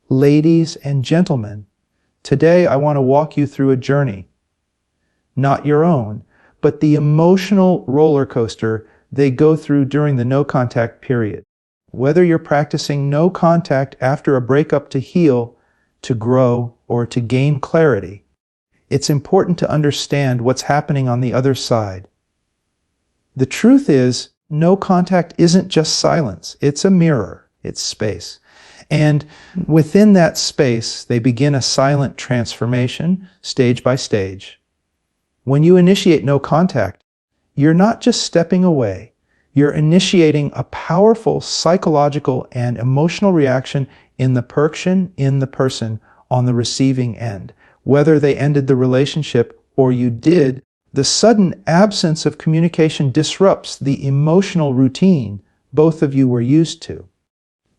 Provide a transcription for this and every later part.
Ladies and gentlemen, today I want to walk you through a journey, not your own, but the emotional roller coaster they go through during the no contact period. Whether you're practicing no contact after a breakup to heal, to grow, or to gain clarity, it's important to understand what's happening on the other side. The truth is, no contact isn't just silence. It's a mirror. It's space. And within that space, they begin a silent transformation, stage by stage. When you initiate no contact, you're not just stepping away. You're initiating a powerful psychological and emotional reaction in the person on the receiving end. Whether they ended the relationship or you did, the sudden absence of communication disrupts the emotional routine both of you were used to.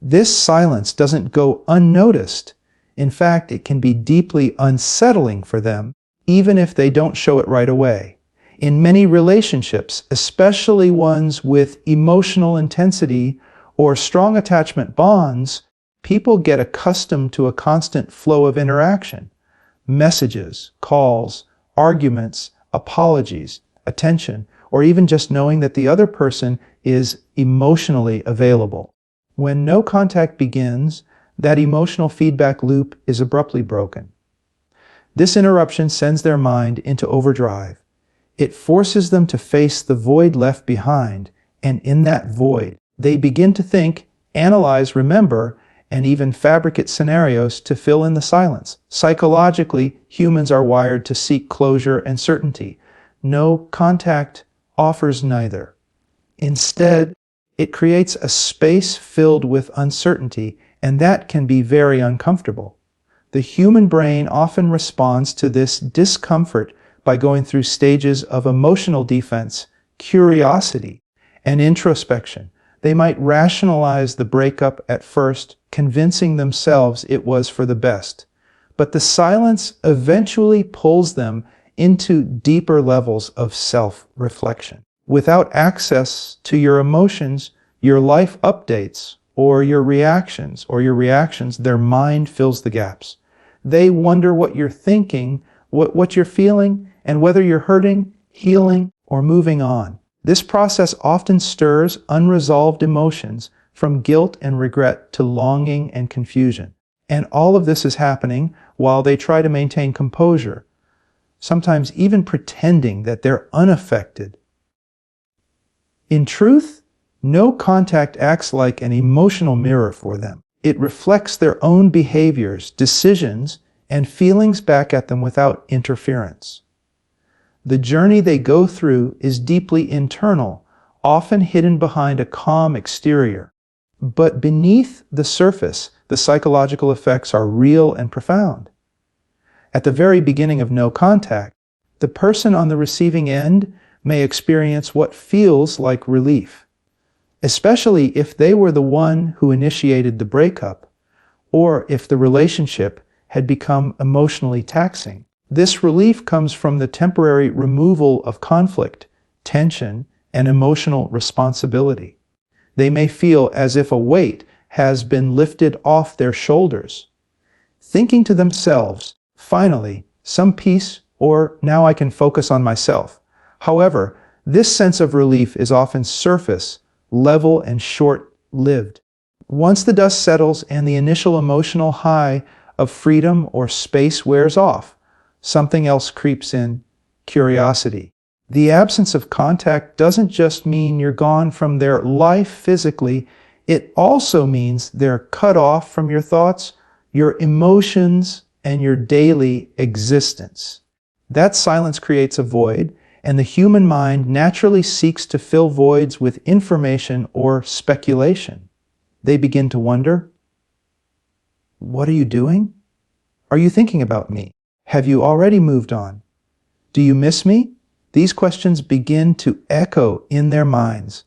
This silence doesn't go unnoticed. In fact, it can be deeply unsettling for them, even if they don't show it right away. In many relationships, especially ones with emotional intensity or strong attachment bonds, people get accustomed to a constant flow of interaction. Messages, calls, arguments, apologies, attention, or even just knowing that the other person is emotionally available. When no contact begins, that emotional feedback loop is abruptly broken. This interruption sends their mind into overdrive. It forces them to face the void left behind, and in that void, they begin to think, analyze, remember, and even fabricate scenarios to fill in the silence. Psychologically, humans are wired to seek closure and certainty. No contact offers neither. Instead, it creates a space filled with uncertainty, and that can be very uncomfortable. The human brain often responds to this discomfort by going through stages of emotional defense, curiosity, and introspection. They might rationalize the breakup at first, convincing themselves it was for the best. But the silence eventually pulls them into deeper levels of self-reflection. Without access to your emotions, your life updates, or your reactions, their mind fills the gaps. They wonder what you're thinking, what you're feeling, and whether you're hurting, healing, or moving on. This process often stirs unresolved emotions from guilt and regret to longing and confusion. And all of this is happening while they try to maintain composure, sometimes even pretending that they're unaffected. In truth, no contact acts like an emotional mirror for them. It reflects their own behaviors, decisions, and feelings back at them without interference. The journey they go through is deeply internal, often hidden behind a calm exterior. But beneath the surface, the psychological effects are real and profound. At the very beginning of no contact, the person on the receiving end may experience what feels like relief, especially if they were the one who initiated the breakup, or if the relationship had become emotionally taxing. This relief comes from the temporary removal of conflict, tension, and emotional responsibility. They may feel as if a weight has been lifted off their shoulders, thinking to themselves, finally, some peace, or now I can focus on myself. However, this sense of relief is often surface, level, and short-lived. Once the dust settles and the initial emotional high of freedom or space wears off, something else creeps in: curiosity. The absence of contact doesn't just mean you're gone from their life physically, it also means they're cut off from your thoughts, your emotions, and your daily existence. That silence creates a void, and the human mind naturally seeks to fill voids with information or speculation. They begin to wonder, what are you doing? Are you thinking about me? Have you already moved on? Do you miss me? These questions begin to echo in their minds,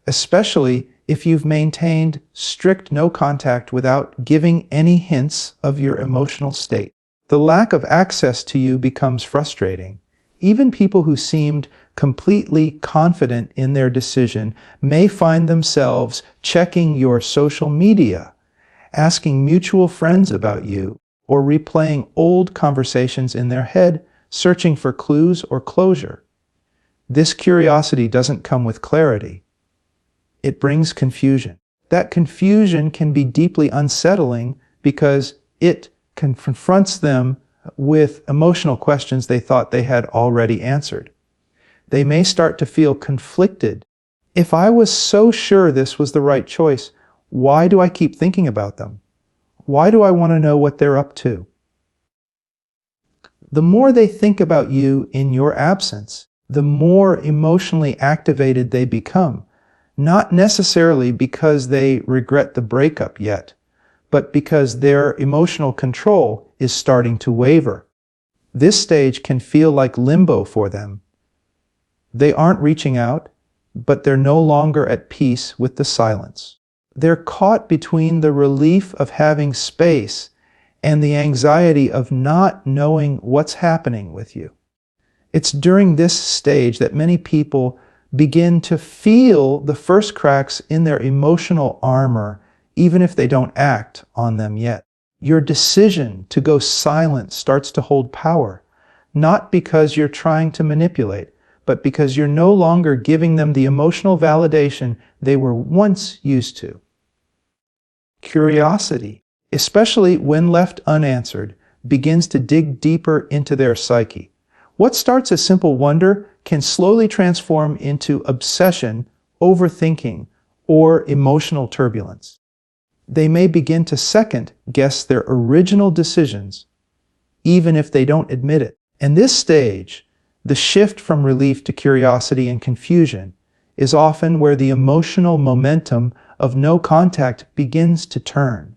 especially if you've maintained strict no contact without giving any hints of your emotional state. The lack of access to you becomes frustrating. Even people who seemed completely confident in their decision may find themselves checking your social media, asking mutual friends about you, or replaying old conversations in their head, searching for clues or closure. This curiosity doesn't come with clarity. It brings confusion. That confusion can be deeply unsettling because it confronts them with emotional questions they thought they had already answered. They may start to feel conflicted. If I was so sure this was the right choice, why do I keep thinking about them? Why do I want to know what they're up to? The more they think about you in your absence, the more emotionally activated they become, not necessarily because they regret the breakup yet, but because their emotional control is starting to waver. This stage can feel like limbo for them. They aren't reaching out, but they're no longer at peace with the silence. They're caught between the relief of having space and the anxiety of not knowing what's happening with you. It's during this stage that many people begin to feel the first cracks in their emotional armor, even if they don't act on them yet. Your decision to go silent starts to hold power, not because you're trying to manipulate, but because you're no longer giving them the emotional validation they were once used to. Curiosity, especially when left unanswered, begins to dig deeper into their psyche. What starts as simple wonder can slowly transform into obsession, overthinking, or emotional turbulence. They may begin to second-guess their original decisions, even if they don't admit it. In this stage, the shift from relief to curiosity and confusion is often where the emotional momentum of no contact begins to turn.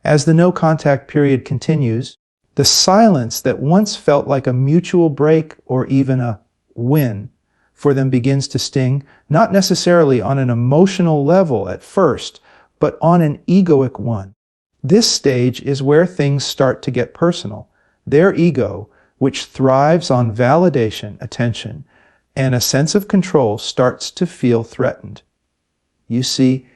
As the no contact period continues, the silence that once felt like a mutual break or even a win for them begins to sting, not necessarily on an emotional level at first, but on an egoic one. This stage is where things start to get personal. Their ego, which thrives on validation, attention, and a sense of control, starts to feel threatened. You see,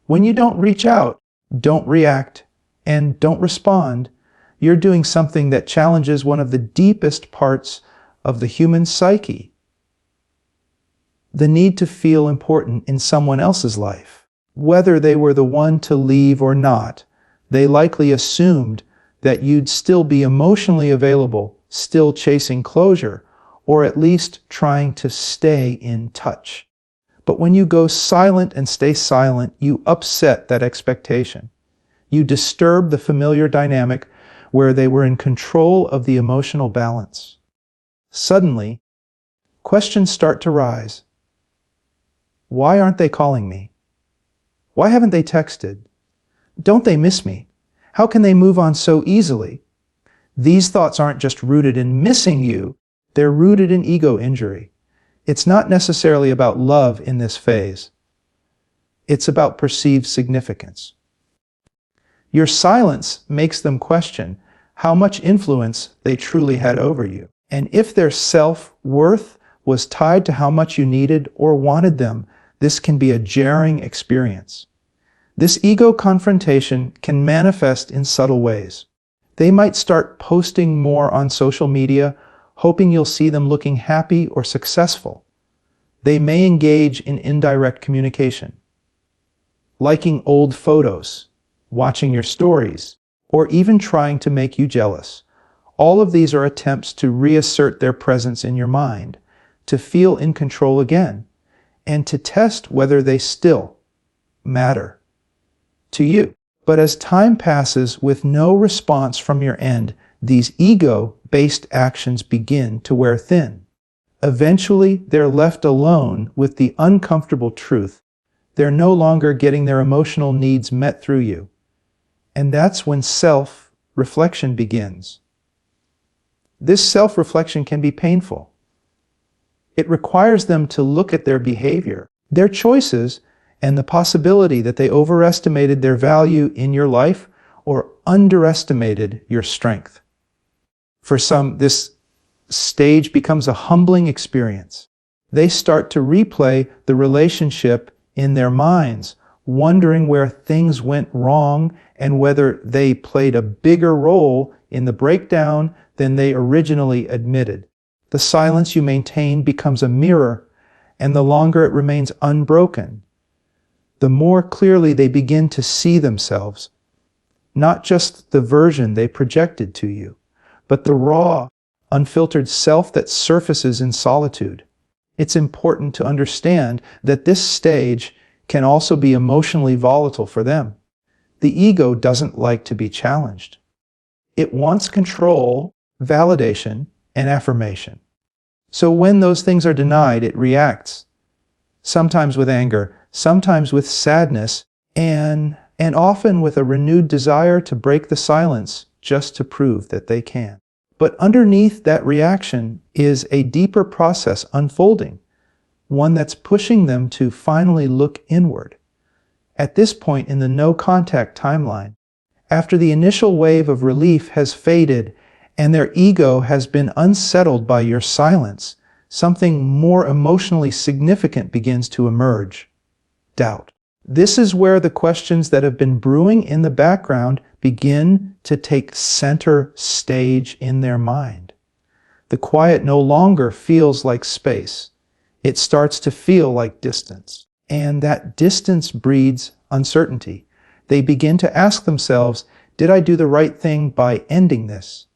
when you don't reach out, don't react, and don't respond, you're doing something that challenges one of the deepest parts of the human psyche, the need to feel important in someone else's life. Whether they were the one to leave or not, they likely assumed that you'd still be emotionally available, still chasing closure, or at least trying to stay in touch. But when you go silent and stay silent, you upset that expectation. You disturb the familiar dynamic where they were in control of the emotional balance. Suddenly, questions start to rise. Why aren't they calling me? Why haven't they texted? Don't they miss me? How can they move on so easily? These thoughts aren't just rooted in missing you, they're rooted in ego injury. It's not necessarily about love in this phase. It's about perceived significance. Your silence makes them question how much influence they truly had over you, and if their self-worth was tied to how much you needed or wanted them. This can be a jarring experience. This ego confrontation can manifest in subtle ways. They might start posting more on social media, hoping you'll see them looking happy or successful. They may engage in indirect communication, liking old photos, watching your stories, or even trying to make you jealous. All of these are attempts to reassert their presence in your mind, to feel in control again, and to test whether they still matter to you. But as time passes with no response from your end, these ego-based actions begin to wear thin. Eventually, they're left alone with the uncomfortable truth. They're no longer getting their emotional needs met through you. And that's when self-reflection begins. This self-reflection can be painful. It requires them to look at their behavior, their choices, and the possibility that they overestimated their value in your life or underestimated your strength. For some, this stage becomes a humbling experience. They start to replay the relationship in their minds, wondering where things went wrong and whether they played a bigger role in the breakdown than they originally admitted. The silence you maintain becomes a mirror, and the longer it remains unbroken, the more clearly they begin to see themselves, not just the version they projected to you, but the raw, unfiltered self that surfaces in solitude. It's important to understand that this stage can also be emotionally volatile for them. The ego doesn't like to be challenged. It wants control, validation, and affirmation. So when those things are denied, it reacts, sometimes with anger, sometimes with sadness, and often with a renewed desire to break the silence just to prove that they can. But underneath that reaction is a deeper process unfolding, one that's pushing them to finally look inward. At this point in the no-contact timeline, after the initial wave of relief has faded and their ego has been unsettled by your silence, something more emotionally significant begins to emerge: doubt. This is where the questions that have been brewing in the background begin to take center stage in their mind. The quiet no longer feels like space. It starts to feel like distance. And that distance breeds uncertainty. They begin to ask themselves, did I do the right thing by ending this?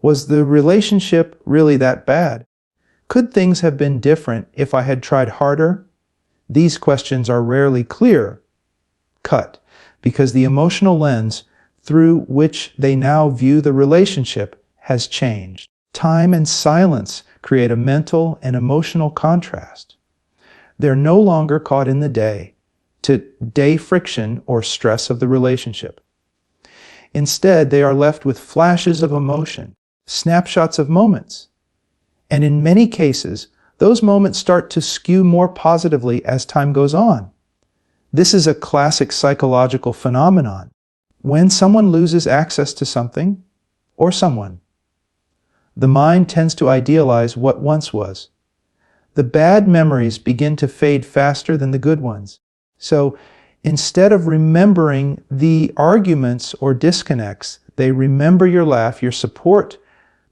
Was the relationship really that bad? Could things have been different if I had tried harder? These questions are rarely clear-cut because the emotional lens through which they now view the relationship has changed. Time and silence create a mental and emotional contrast. They're no longer caught in the day-to-day friction or stress of the relationship. Instead, they are left with flashes of emotion, snapshots of moments. And in many cases, those moments start to skew more positively as time goes on. This is a classic psychological phenomenon. When someone loses access to something or someone, the mind tends to idealize what once was. The bad memories begin to fade faster than the good ones. So instead of remembering the arguments or disconnects, they remember your laugh, your support,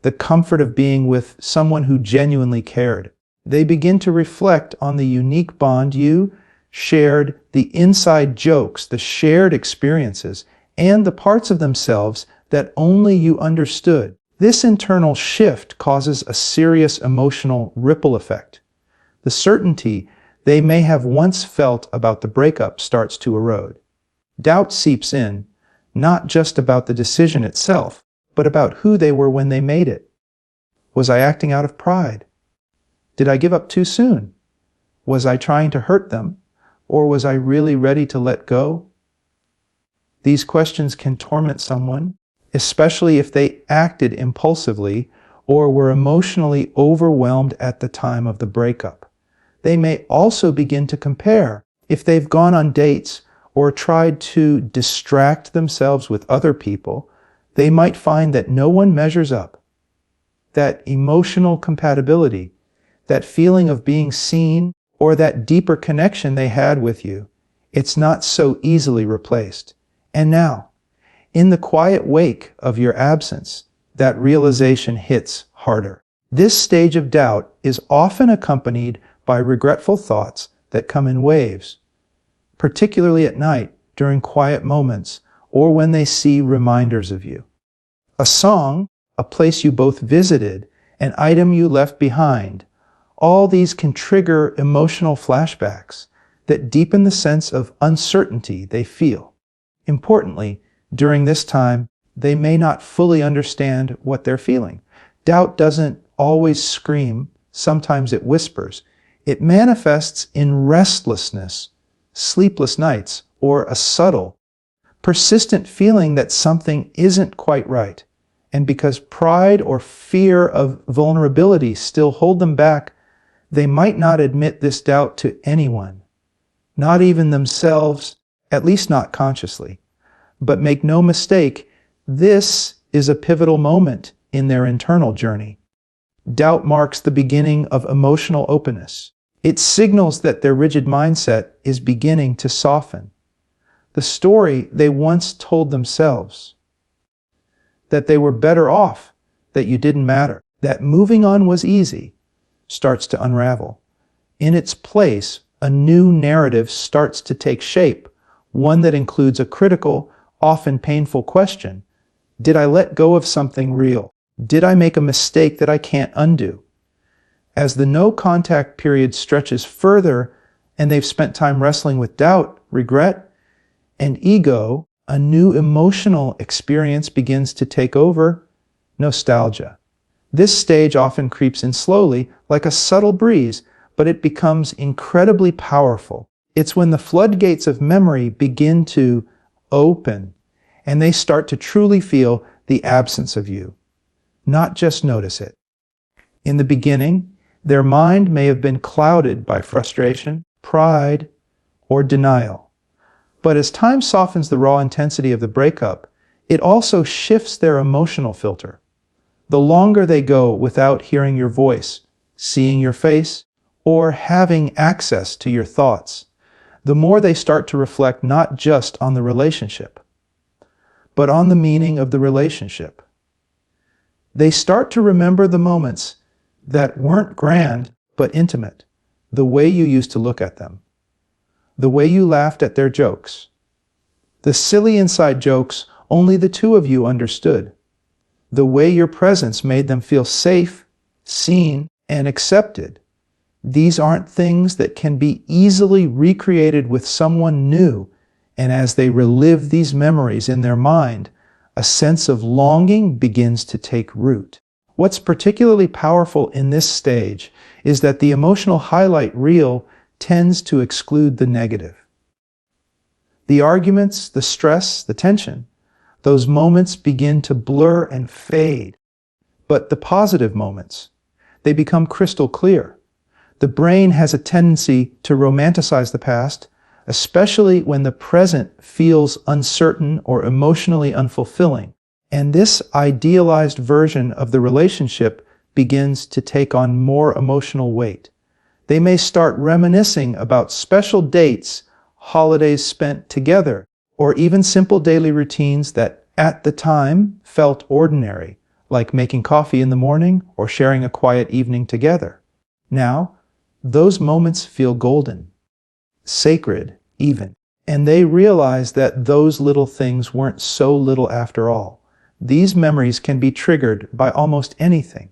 the comfort of being with someone who genuinely cared. They begin to reflect on the unique bond you shared, the inside jokes, the shared experiences, and the parts of themselves that only you understood. This internal shift causes a serious emotional ripple effect. The certainty they may have once felt about the breakup starts to erode. Doubt seeps in, not just about the decision itself, but about who they were when they made it. Was I acting out of pride? Did I give up too soon? Was I trying to hurt them? Or was I really ready to let go? These questions can torment someone, especially if they acted impulsively or were emotionally overwhelmed at the time of the breakup. They may also begin to compare. If they've gone on dates or tried to distract themselves with other people, they might find that no one measures up. That emotional compatibility, that feeling of being seen, or that deeper connection they had with you, it's not so easily replaced. And now, in the quiet wake of your absence, that realization hits harder. This stage of doubt is often accompanied by regretful thoughts that come in waves, particularly at night during quiet moments or when they see reminders of you. A song, a place you both visited, an item you left behind, all these can trigger emotional flashbacks that deepen the sense of uncertainty they feel. Importantly, during this time, they may not fully understand what they're feeling. Doubt doesn't always scream, sometimes it whispers. It manifests in restlessness, sleepless nights, or a subtle, persistent feeling that something isn't quite right. And because pride or fear of vulnerability still hold them back, they might not admit this doubt to anyone, not even themselves, at least not consciously. But make no mistake, this is a pivotal moment in their internal journey. Doubt marks the beginning of emotional openness. It signals that their rigid mindset is beginning to soften. the story they once told themselves, that they were better off, that you didn't matter, that moving on was easy, starts to unravel. In its place, a new narrative starts to take shape, one that includes a critical, often painful question. Did I let go of something real? Did I make a mistake that I can't undo? As the no-contact period stretches further and they've spent time wrestling with doubt, regret, and ego, a new emotional experience begins to take over: nostalgia. This stage often creeps in slowly, like a subtle breeze, but it becomes incredibly powerful. It's when the floodgates of memory begin to open, and they start to truly feel the absence of you, not just notice it. In the beginning, their mind may have been clouded by frustration, pride, or denial. But as time softens the raw intensity of the breakup, it also shifts their emotional filter. The longer they go without hearing your voice, seeing your face, or having access to your thoughts, the more they start to reflect not just on the relationship, but on the meaning of the relationship. They start to remember the moments that weren't grand, but intimate, the way you used to look at them, the way you laughed at their jokes, the silly inside jokes only the two of you understood, the way your presence made them feel safe, seen, and accepted. These aren't things that can be easily recreated with someone new, and as they relive these memories in their mind, a sense of longing begins to take root. What's particularly powerful in this stage is that the emotional highlight reel tends to exclude the negative. The arguments, the stress, the tension, those moments begin to blur and fade. But the positive moments, they become crystal clear. The brain has a tendency to romanticize the past, especially when the present feels uncertain or emotionally unfulfilling. And this idealized version of the relationship begins to take on more emotional weight. They may start reminiscing about special dates, holidays spent together, or even simple daily routines that at the time felt ordinary, like making coffee in the morning or sharing a quiet evening together. Now, those moments feel golden, sacred even, and they realize that those little things weren't so little after all. These memories can be triggered by almost anything.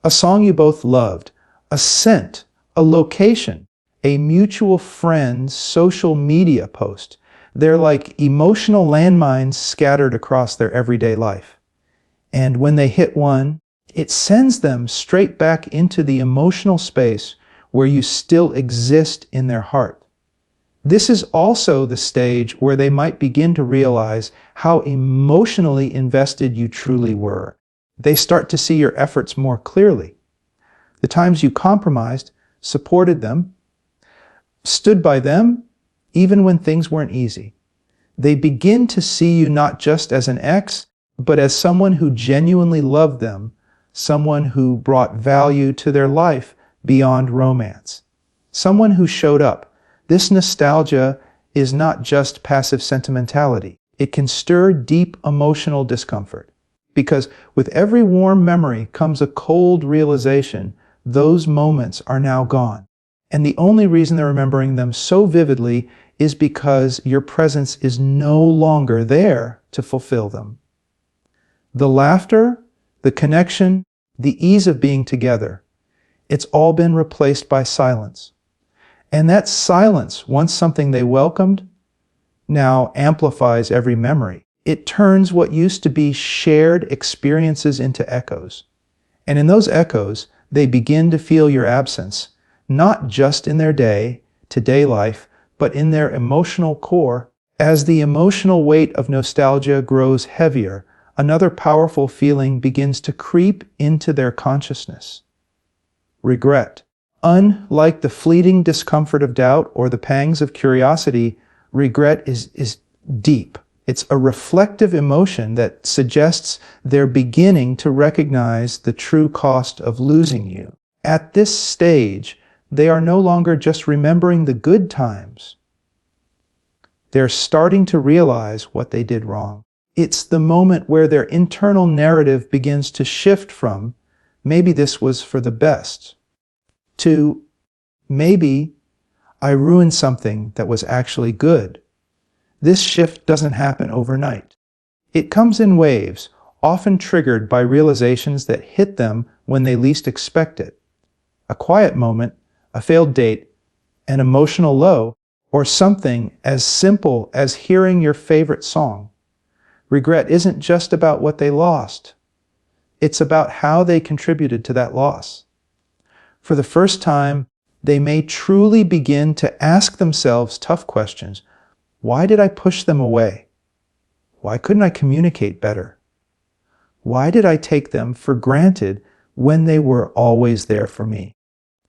A song you both loved, a scent, a location, a mutual friend's social media post. They're like emotional landmines scattered across their everyday life. And when they hit one, it sends them straight back into the emotional space where you still exist in their heart. This is also the stage where they might begin to realize how emotionally invested you truly were. They start to see your efforts more clearly. The times you compromised, supported them, stood by them, even when things weren't easy. They begin to see you not just as an ex, but as someone who genuinely loved them, someone who brought value to their life beyond romance, someone who showed up. This nostalgia is not just passive sentimentality. It can stir deep emotional discomfort, because with every warm memory comes a cold realization those moments are now gone. And the only reason they're remembering them so vividly is because your presence is no longer there to fulfill them. The laughter, the connection, the ease of being together, it's all been replaced by silence. And that silence, once something they welcomed, now amplifies every memory. It turns what used to be shared experiences into echoes. And in those echoes, they begin to feel your absence, not just in their day-to-day life, but in their emotional core. As the emotional weight of nostalgia grows heavier, another powerful feeling begins to creep into their consciousness: regret. Unlike the fleeting discomfort of doubt or the pangs of curiosity, regret is deep. It's a reflective emotion that suggests they're beginning to recognize the true cost of losing you. At this stage, they are no longer just remembering the good times. They're starting to realize what they did wrong. It's the moment where their internal narrative begins to shift from, maybe this was for the best, to, maybe I ruined something that was actually good. This shift doesn't happen overnight. It comes in waves, often triggered by realizations that hit them when they least expect it. A quiet moment, a failed date, an emotional low, or something as simple as hearing your favorite song. Regret isn't just about what they lost. It's about how they contributed to that loss. For the first time, they may truly begin to ask themselves tough questions. Why did I push them away? Why couldn't I communicate better? Why did I take them for granted when they were always there for me?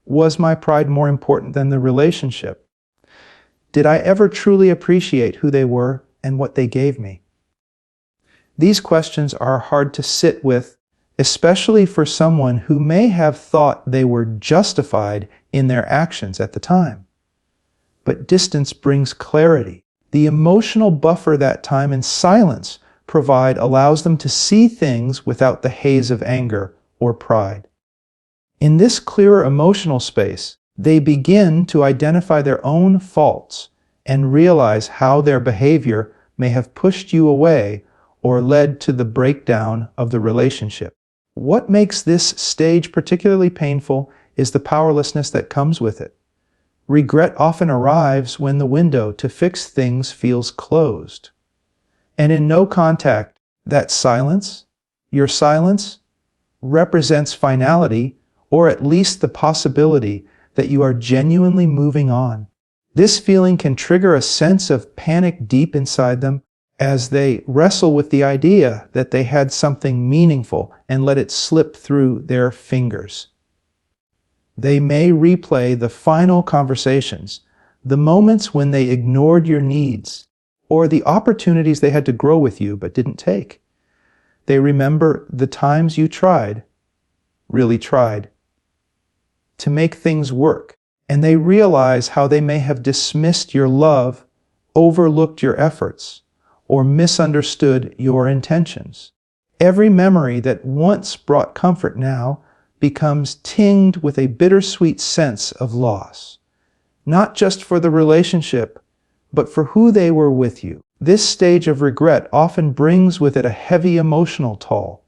Was my pride more important than the relationship? Did I ever truly appreciate who they were and what they gave me? These questions are hard to sit with, especially for someone who may have thought they were justified in their actions at the time. But distance brings clarity. The emotional buffer that time and silence provide allows them to see things without the haze of anger or pride. In this clearer emotional space, they begin to identify their own faults and realize how their behavior may have pushed you away or led to the breakdown of the relationship. What makes this stage particularly painful is the powerlessness that comes with it. Regret often arrives when the window to fix things feels closed. And in no contact, that silence, your silence, represents finality, or at least the possibility that you are genuinely moving on. This feeling can trigger a sense of panic deep inside them as they wrestle with the idea that they had something meaningful and let it slip through their fingers. They may replay the final conversations, the moments when they ignored your needs, or the opportunities they had to grow with you but didn't take. They remember the times you tried, really tried, to make things work, and they realize how they may have dismissed your love, overlooked your efforts, or misunderstood your intentions. Every memory that once brought comfort now becomes tinged with a bittersweet sense of loss, not just for the relationship, but for who they were with you. This stage of regret often brings with it a heavy emotional toll.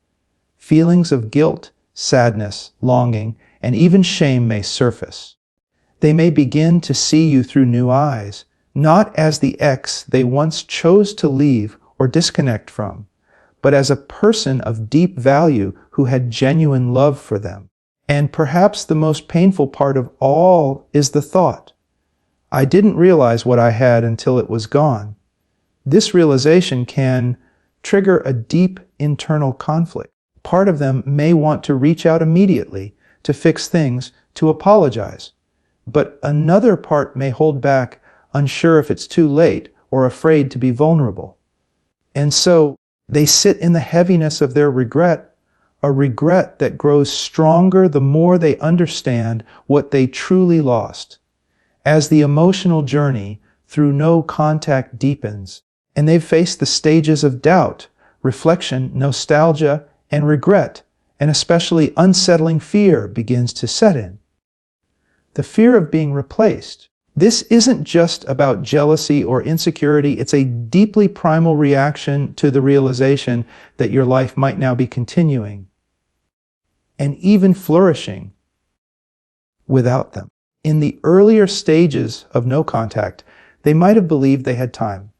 Feelings of guilt, sadness, longing, and even shame may surface. They may begin to see you through new eyes, not as the ex they once chose to leave or disconnect from, but as a person of deep value who had genuine love for them. And perhaps the most painful part of all is the thought, I didn't realize what I had until it was gone. This realization can trigger a deep internal conflict. Part of them may want to reach out immediately to fix things, to apologize, but another part may hold back, unsure if it's too late or afraid to be vulnerable. And so they sit in the heaviness of their regret, a regret that grows stronger the more they understand what they truly lost. As the emotional journey through no contact deepens, and they've faced the stages of doubt, reflection, nostalgia, and regret, and especially unsettling fear begins to set in. The fear of being replaced. This isn't just about jealousy or insecurity, it's a deeply primal reaction to the realization that your life might now be continuing and even flourishing without them. In the earlier stages of no contact, they might have believed they had time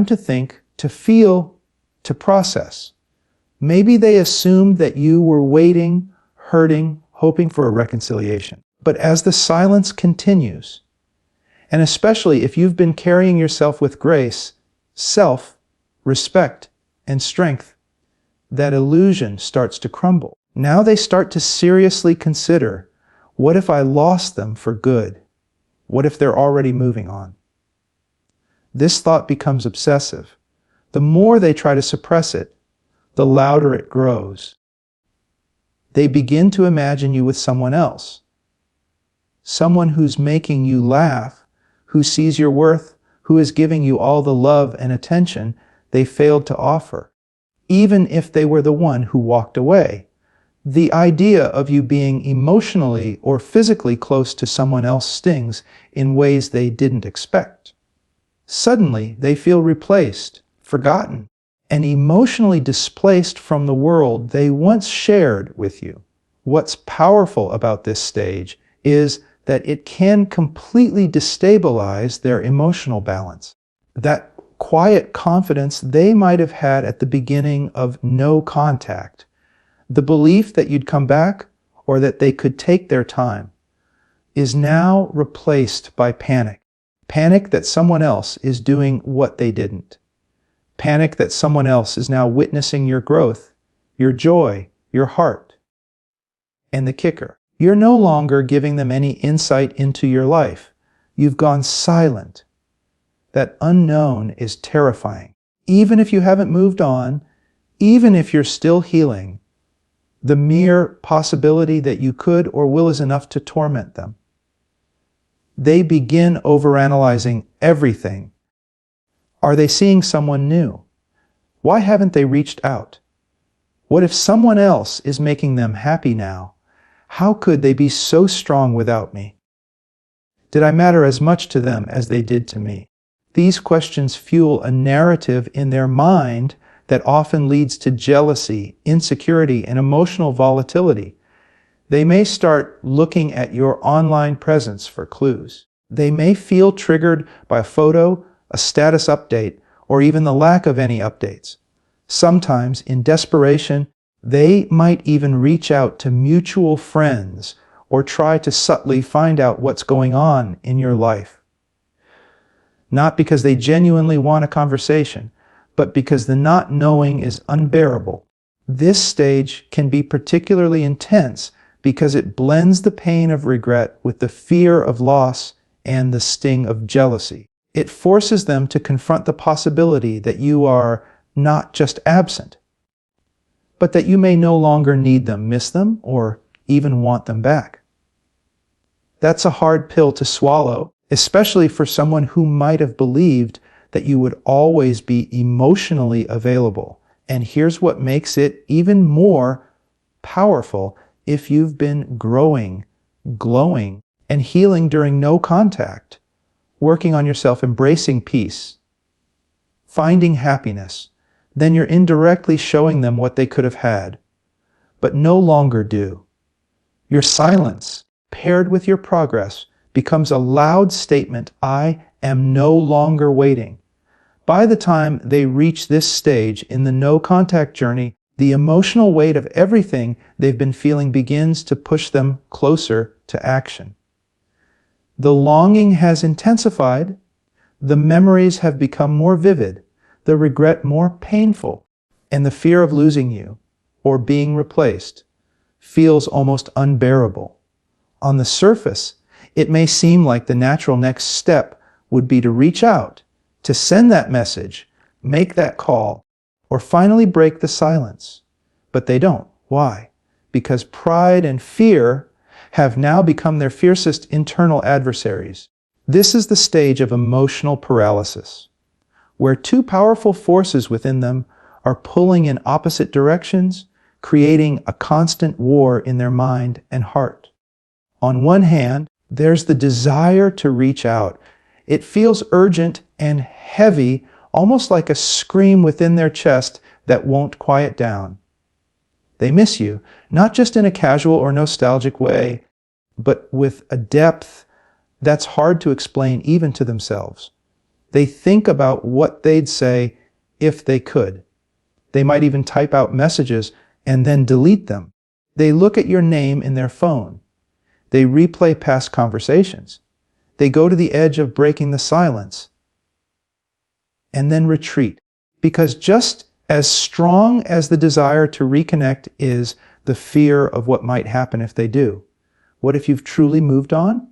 to think, to feel, to process. Maybe they assumed that you were waiting, hurting, hoping for a reconciliation. But as the silence continues, and especially if you've been carrying yourself with grace, self-respect, and strength, that illusion starts to crumble. Now they start to seriously consider, what if I lost them for good? What if they're already moving on? This thought becomes obsessive. The more they try to suppress it, the louder it grows. They begin to imagine you with someone else. Someone who's making you laugh, who sees your worth, who is giving you all the love and attention they failed to offer, even if they were the one who walked away. The idea of you being emotionally or physically close to someone else stings in ways they didn't expect. Suddenly, they feel replaced, forgotten, and emotionally displaced from the world they once shared with you. What's powerful about this stage is that it can completely destabilize their emotional balance. That quiet confidence they might have had at the beginning of no contact, the belief that you'd come back or that they could take their time, is now replaced by panic. Panic that someone else is doing what they didn't. Panic that someone else is now witnessing your growth, your joy, your heart. And the kicker, you're no longer giving them any insight into your life. You've gone silent. That unknown is terrifying. Even if you haven't moved on, even if you're still healing, the mere possibility that you could or will is enough to torment them. They begin overanalyzing everything. Are they seeing someone new? Why haven't they reached out? What if someone else is making them happy now? How could they be so strong without me? Did I matter as much to them as they did to me? These questions fuel a narrative in their mind that often leads to jealousy, insecurity, and emotional volatility. They may start looking at your online presence for clues. They may feel triggered by a photo, a status update, or even the lack of any updates. Sometimes, in desperation, they might even reach out to mutual friends or try to subtly find out what's going on in your life. Not because they genuinely want a conversation, but because the not knowing is unbearable. This stage can be particularly intense because it blends the pain of regret with the fear of loss and the sting of jealousy. It forces them to confront the possibility that you are not just absent, but that you may no longer need them, miss them, or even want them back. That's a hard pill to swallow, especially for someone who might have believed that you would always be emotionally available. And here's what makes it even more powerful: if you've been growing, glowing, and healing during no contact, working on yourself, embracing peace, finding happiness, then you're indirectly showing them what they could have had, but no longer do. Your silence, paired with your progress, becomes a loud statement: I am no longer waiting. By the time they reach this stage in the no-contact journey, the emotional weight of everything they've been feeling begins to push them closer to action. The longing has intensified, the memories have become more vivid, the regret more painful, and the fear of losing you or being replaced feels almost unbearable. On the surface, it may seem like the natural next step would be to reach out, to send that message, make that call, or finally break the silence. But they don't. Why? Because pride and fear have now become their fiercest internal adversaries. This is the stage of emotional paralysis, where two powerful forces within them are pulling in opposite directions, creating a constant war in their mind and heart. On one hand, there's the desire to reach out. It feels urgent and heavy, almost like a scream within their chest that won't quiet down. They miss you, not just in a casual or nostalgic way, but with a depth that's hard to explain even to themselves. They think about what they'd say if they could. They might even type out messages and then delete them. They look at your name in their phone. They replay past conversations. They go to the edge of breaking the silence and then retreat. Because just as strong as the desire to reconnect is the fear of what might happen if they do. What if you've truly moved on?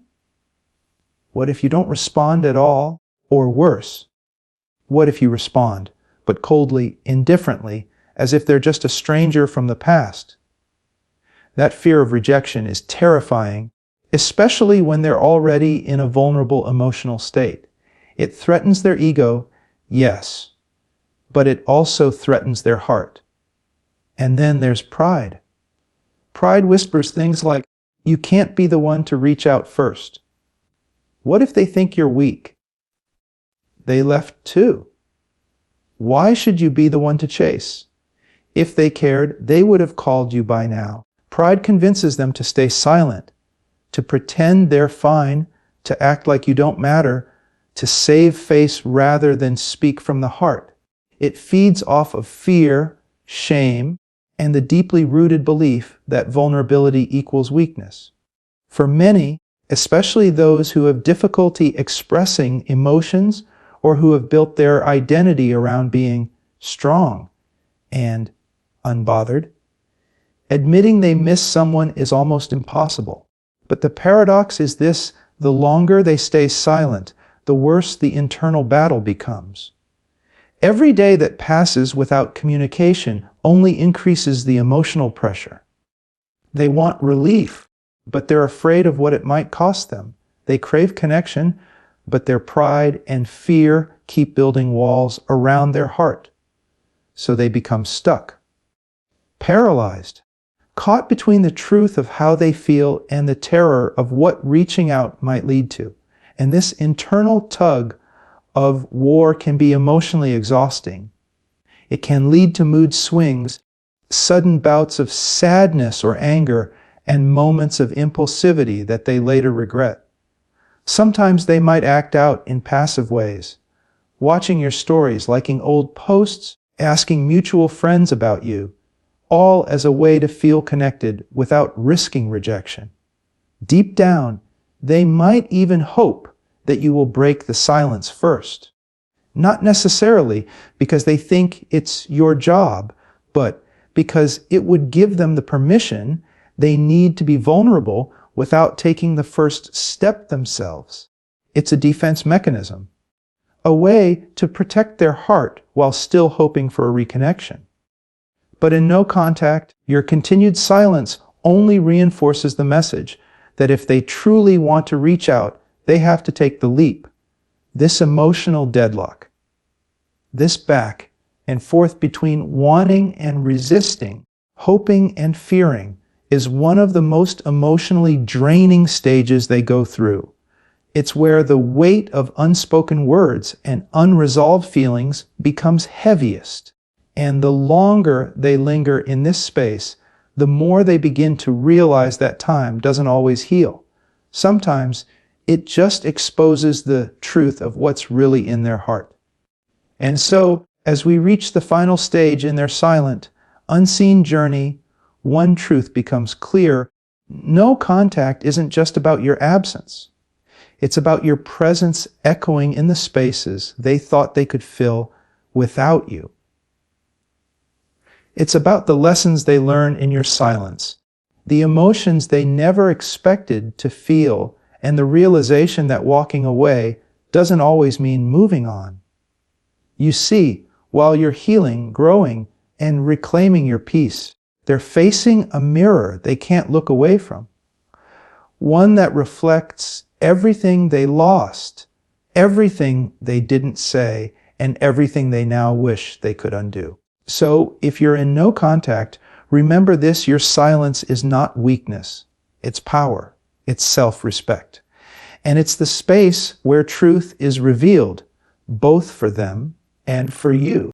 What if you don't respond at all? Or worse, what if you respond, but coldly, indifferently, as if they're just a stranger from the past? That fear of rejection is terrifying, especially when they're already in a vulnerable emotional state. It threatens their ego, yes, but it also threatens their heart. And then there's pride. Pride whispers things like, you can't be the one to reach out first. What if they think you're weak? They left too. Why should you be the one to chase? If they cared, they would have called you by now. Pride convinces them to stay silent, to pretend they're fine, to act like you don't matter, to save face rather than speak from the heart. It feeds off of fear, shame, and the deeply rooted belief that vulnerability equals weakness. For many, especially those who have difficulty expressing emotions or who have built their identity around being strong and unbothered, admitting they miss someone is almost impossible. But the paradox is this: the longer they stay silent, the worse the internal battle becomes. Every day that passes without communication only increases the emotional pressure. They want relief, but they're afraid of what it might cost them. They crave connection, but their pride and fear keep building walls around their heart. So they become stuck, paralyzed, caught between the truth of how they feel and the terror of what reaching out might lead to. And this internal tug of war can be emotionally exhausting. It can lead to mood swings, sudden bouts of sadness or anger, and moments of impulsivity that they later regret. Sometimes they might act out in passive ways, watching your stories, liking old posts, asking mutual friends about you, all as a way to feel connected without risking rejection. Deep down, they might even hope that you will break the silence first. Not necessarily because they think it's your job, but because it would give them the permission they need to be vulnerable without taking the first step themselves. It's a defense mechanism, a way to protect their heart while still hoping for a reconnection. But in no contact, your continued silence only reinforces the message that if they truly want to reach out, they have to take the leap. This emotional deadlock, this back and forth between wanting and resisting, hoping and fearing, is one of the most emotionally draining stages they go through. It's where the weight of unspoken words and unresolved feelings becomes heaviest. And the longer they linger in this space, the more they begin to realize that time doesn't always heal. Sometimes it just exposes the truth of what's really in their heart. And so, as we reach the final stage in their silent, unseen journey, one truth becomes clear: no contact isn't just about your absence. It's about your presence echoing in the spaces they thought they could fill without you. It's about the lessons they learn in your silence, the emotions they never expected to feel, and the realization that walking away doesn't always mean moving on. You see, while you're healing, growing, and reclaiming your peace, they're facing a mirror they can't look away from. One that reflects everything they lost, everything they didn't say, and everything they now wish they could undo. So, if you're in no contact, remember this: your silence is not weakness. It's power. It's self-respect. And it's the space where truth is revealed, both for them and for you.